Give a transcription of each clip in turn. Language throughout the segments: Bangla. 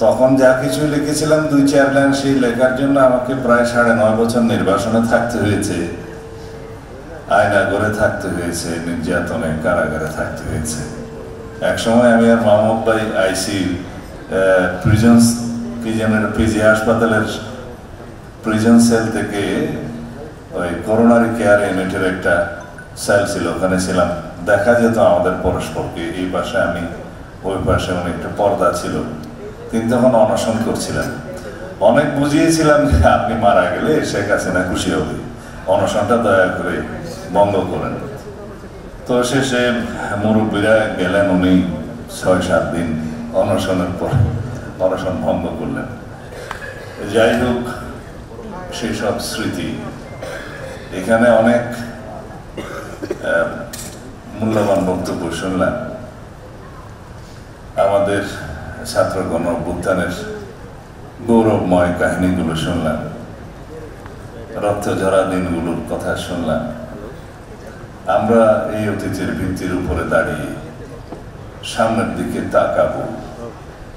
তখন যা কিছু লিখেছিলাম 2-4 লাইন, সেই লেখার জন্য আমাকে প্রায় 9.5 বছর নির্বাসনে থাকতে হয়েছে, আয়না করে থাকতে হয়েছে, নির্যাতনে কারাগারে থাকতে হয়েছে। এক সময় আমি আর মাহমুদ ভাই আইসি প্রিজনস কি যেন পিজি হাসপাতালের প্রিজন সেল থেকে ওই করোনারি কেয়ার ইউনিটের একটা সেল ছিল, ওখানে ছিলাম। দেখা যেত আমাদের পরস্পরকে, এই পাশে আমি, ওই পাশে একটা পর্দা ছিল। তিনি তখন অনশন করছিলেন। অনেক বুঝিয়েছিলাম যে আপনি মারা গেলে শেখ হাসিনা খুশি হবে, অনশনটা দয়া করে বন্ধ করেন। তো শেষে মুরব্বীরা গেলেন, উনি 6-7 দিন অনশনের পর অনশন ভঙ্গ করলেন। যাই হোক, সেই সব স্মৃতি। এখানে অনেক মূল্যবান বক্তব্য শুনলাম। আমাদের ছাত্র গণ অভ্যুত্থানের গৌরবময় কাহিনীগুলো শুনলাম, রক্তঝরা দিনগুলোর কথা শুনলাম। আমরা এই অতীতের ভিত্তির উপরে দাঁড়িয়ে সামনের দিকে তাকাবো।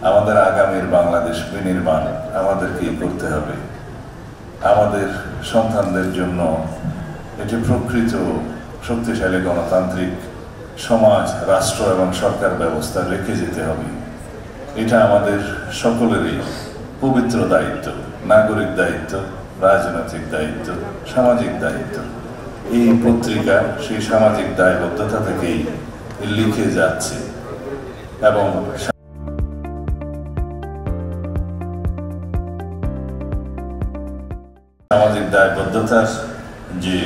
আমাদের আগামীর বাংলাদেশ বিনির্মাণ আমাদেরকেই করতে হবে। আমাদের সন্তানদের জন্য এটি প্রকৃত শক্তিশালী গণতান্ত্রিক সমাজ, রাষ্ট্র এবং সরকার ব্যবস্থা রেখে যেতে হবে। এটা আমাদের সকলেরই পবিত্র দায়িত্ব, নাগরিক দায়িত্ব, রাজনৈতিক দায়িত্ব, সামাজিক দায়িত্ব। এই পত্রিকা সেই সামাজিক দায়বদ্ধতা থেকেই লিখে যাচ্ছে এবং সামাজিক দায়বদ্ধতার যে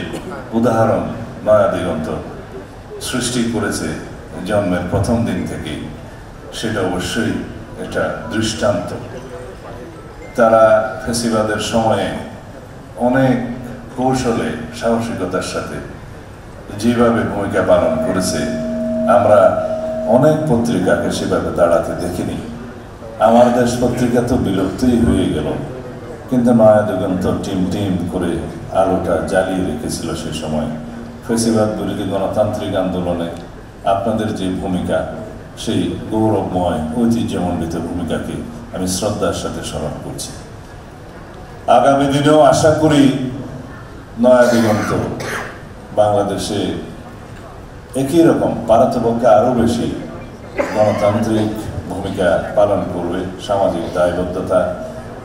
উদাহরণ নয়া দিগন্ত সৃষ্টি করেছে জন্মের প্রথম দিন থেকেই, সেটা অবশ্যই এটা দৃষ্টান্ত। তারা ফ্যাসিবাদের সময়ে অনেক কৌশলে, সাহসিকতার সাথে যেভাবে ভূমিকা পালন করেছে, আমরা অনেক পত্রিকাকে সেভাবে দাঁড়াতে দেখিনি। আমার দেশ পত্রিকা তো বিলুপ্তই হয়ে গেল, কিন্তু নয়া দিগন্ত টিম করে আলোটা জ্বালিয়ে রেখেছিল সে সময়। ফ্যাসিবাদ বিরোধী গণতান্ত্রিক আন্দোলনে আপনাদের যে ভূমিকা, সেই গৌরবময় ঐতিহ্যমণ্ডিত ভূমিকাকে আমি শ্রদ্ধার সাথে স্মরণ করছি। আগামী দিনেও আশা করি নয়া দিগন্ত বাংলাদেশে একই রকম, পারতপক্ষে আরও বেশি গণতান্ত্রিক ভূমিকা পালন করবে। সামাজিক দায়বদ্ধতা,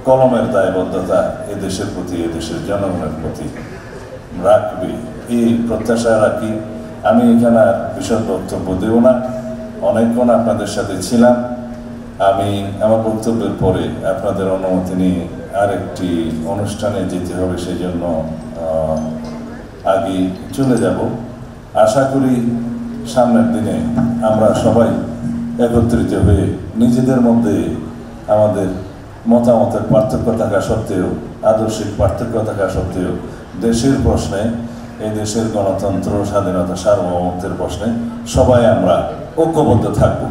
কলমের দায়বদ্ধতা এদেশের প্রতি, এদেশের জনগণের প্রতি রাখবে, এই প্রত্যাশা রাখি। আমি এখানে বিশদ বক্তব্য দেব না, অনেকক্ষণ আপনাদের সাথে ছিলাম। আমি আমার বক্তব্যের পরে আপনাদের অনুমতি নিয়ে আরেকটি অনুষ্ঠানে যেতে হবে, সেই জন্য আগে চলে যাব। আশা করি সামনের দিনে আমরা সবাই একত্রিত হয়ে নিজেদের মধ্যে আমাদের মতামতের পার্থক্য থাকা সত্ত্বেও, আদর্শিক পার্থক্য থাকা সত্ত্বেও, দেশের প্রশ্নে, এই দেশের গণতন্ত্র, স্বাধীনতা, সার্বভৌমত্বের প্রশ্নে সবাই আমরা ঐক্যবদ্ধ থাকব।